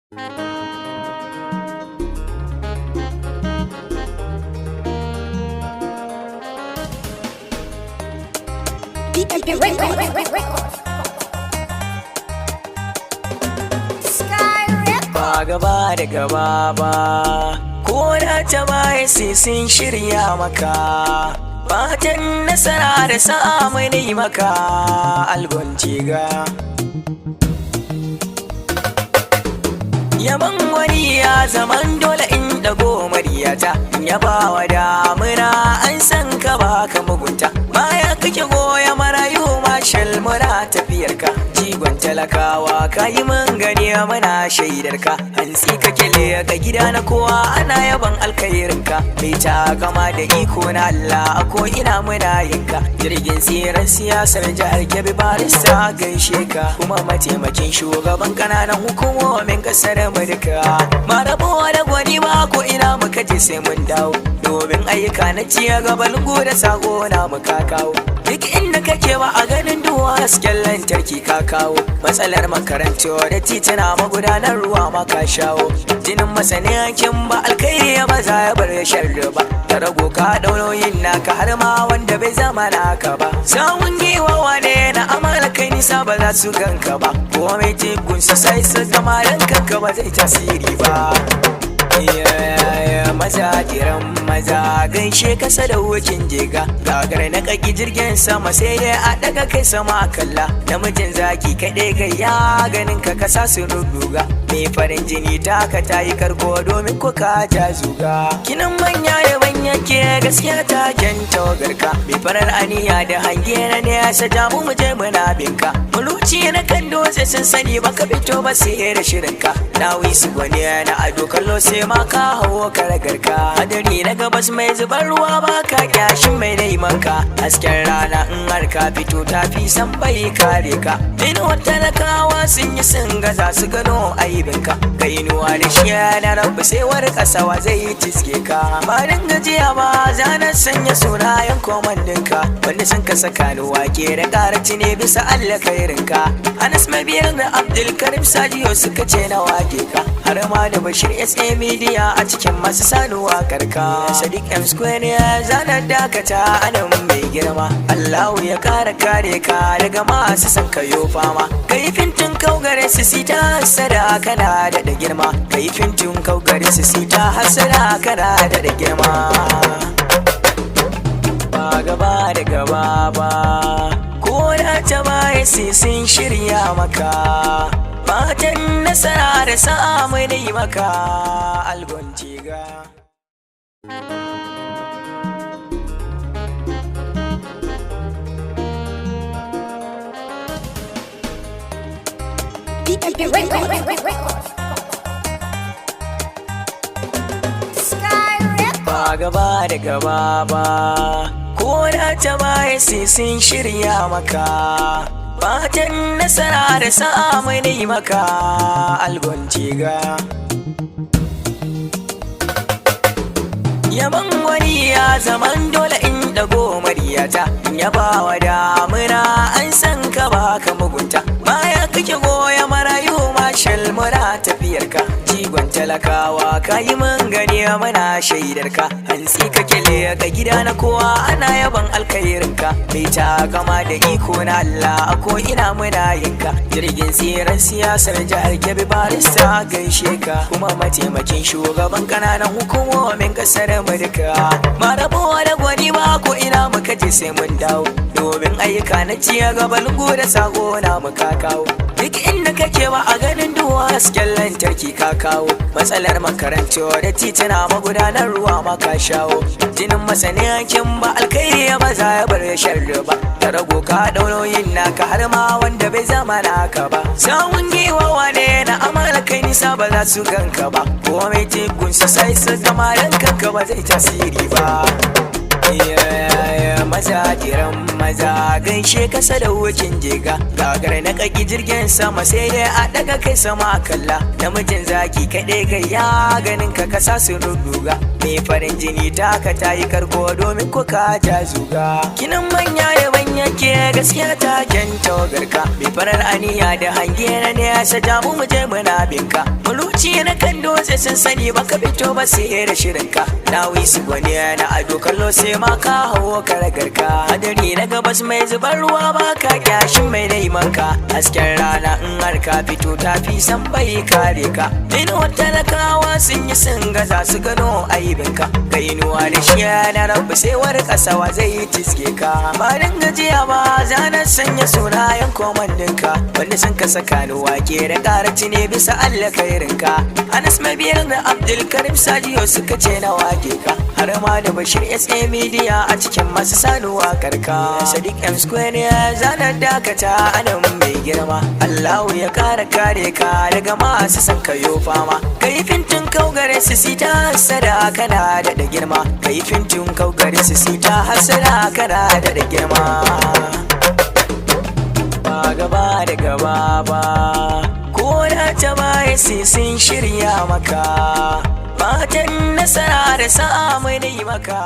Ba gaba da gaba ba, ko da ta baya sai sun shirya maka. Fatan nasara da sa'a ne maka albon ciga. Yaban wani ya zaman dole in dago mariyata, yaba wa damuna an san ka baka mugunta. Baya kake goya marayu mashal mura tafiyarka, jigon talakawa ka yi mun gani muna shaidarka. Hantsi kake leka gida na kowa ana yaban alkhairinka, mai ta gama da iko na Allah ko ina muna yinka. Jirgin tsiran siyasar jihar Kebbi barista gaishe ka, kuma mataimakin shugaban kananan hukumomin kasar Amurka. Marabawa da gwani ba ko ina muka je sai mun dawo, domin ayyuka na ciya gaban da sako na muka kawo. Duk inda kake ba a ganin duwa hasken lantarki ka kawo, matsalar makarantu da titina magudanar ruwa maka shawo. Jinin masanin yankin ba alkhairi ya maza ya bar sharri ba, ta rago ka daunoyin naka har ma wanda bai zama naka ba. Sawun giwa wane na amala kai nisa ba za su ganka ba, ko mai tikun su sai su gama ranka ba zai tasiri ba. Maza kiran maza gaishe ka sadaukin jega, gagar na kaki jirgin sama sai dai a daga kai sama kalla. Namijin zaki kaɗai kai ya ganin ka kasa su ruduga, mai farin jini taka ta yi karko domin ko ka ja zuga. Kinan manya da manya ke gaskiya ta kyanta wagarka, mai farar aniya da hange na ne ya saja mu je muna binka. Muluci na kan dutse sun sani baka fito ba sai da shirinka, nawi su gwani na ado kallo sai ma ka hawo karagarka. Hadari na gabas mai zubar ruwa ba ka kyashin mai naimanka, hasken rana in har ka fito tafi san bai kare ka. Inuwar talakawa sun yi sun gaza su gano aibinka, kainuwa da shi na rabu sai war kasawa zai yi ciske ka. Ba dan gajiya ba zanen sanya sunayen komandinka, wanda sun ka saka ni wake da karaci ne bisa Allah kairinka. Anas Mabiyar da Abdulkarim Sajiyo suka ce na wake ka, har ma da Bashir SA Media a cikin masu sanuwa karka. Sadiq M Square ya zanar dakata anan mai girma, Allahu ya kara kare ka daga masu san kayo fama. Kai fintin kaugare su sita hasada kana da girma, kai fintin kaugare su sita hasada kana da girma. Ba gaba da gaba ba, ko da ta baya sai sun shirya maka. Fatan nasara da sa'a ne maka albon ciga. Ba gaba da gaba ba, ko da ta baya sai sun shirya maka. Fatan nasara da sa'a ne maka albon ciga. Yaban wani ya zaman dole in dago mariyata, yaba wa damuna an san ka baka mugunta. Baya kake goya marayu mashal mura tafiyarka, jigon talakawa ka yi mun gani muna shaidarka. Hantsi kake leka gida na kowa ana yaban alkhairinka, mai ta gama da iko na Allah ko ina muna yinka. Jirgin tsiran siyasar jihar Kebbi barista gaishe ka, kuma mataimakin shugaban kananan hukumomin kasar Amurka. Marabawa da gwani ba ko ina muka je sai mun dawo, domin ayyuka na ciya gaban da sako na muka kawo. Duk inda kake ba a ganin duwa hasken lantarki ka kawo, matsalar makarantu da titina magudanar ruwa maka shawo. Jinin masanin yankin ba alkhairi ya maza ya bar sharri ba, ta rago ka daunoyin naka har ma wanda bai zama naka ba. Sawun giwa wane na amala kai nisa ba za su ganka ba, ko mai tikun su sai su gama ranka ba zai tasiri ba. Maza kiran maza gaishe ka sadaukin jega, gagar na kaki jirgin sama sai dai a daga kai sama kalla. Namijin zaki kaɗai kai ya ganin ka kasa su ruduga, mai farin jini taka ta yi karko domin ko ka ja zuga kinan manya yaban yake gaskiya ta kyanta wagarka mai farar aniya da hange na nesa jamu mu je muna binka muluci na kan dutse sun sani baka fito ba sai da shirinka na wisu gwani na ado kallo sai ma ka hawo karagarka hadari na gabas mai zubar ruwa ba ka kyashin mai naimanka hasken rana in har ka fito tafi san bai kare ka inuwar talakawa sun yi sun gaza su gano aibinka ka inuwa da shi na rabu sai wani kasawa zai tiske ka ba dan gajiya ba zanen sanya sunayen komandinka wanda sun ka saka ni wake da karaci ne bisa Allah kairinka Anas Mabiyar da Abdulkarim Sajiyo suka ce na wake ka har ma da Bashir SA Media a cikin masu sanuwa karka Sadiq M Square ne zanen dakata anan mai girma Allahu ya kara kare ka daga masu san kayo fama kai fintin kaugare su sita hasada kana da girma kai fintin kaugare su sita hasada kana da girma ba gaba da gaba ba ko da ta baya sai sun shirya maka fatan nasara da sa'a mai maka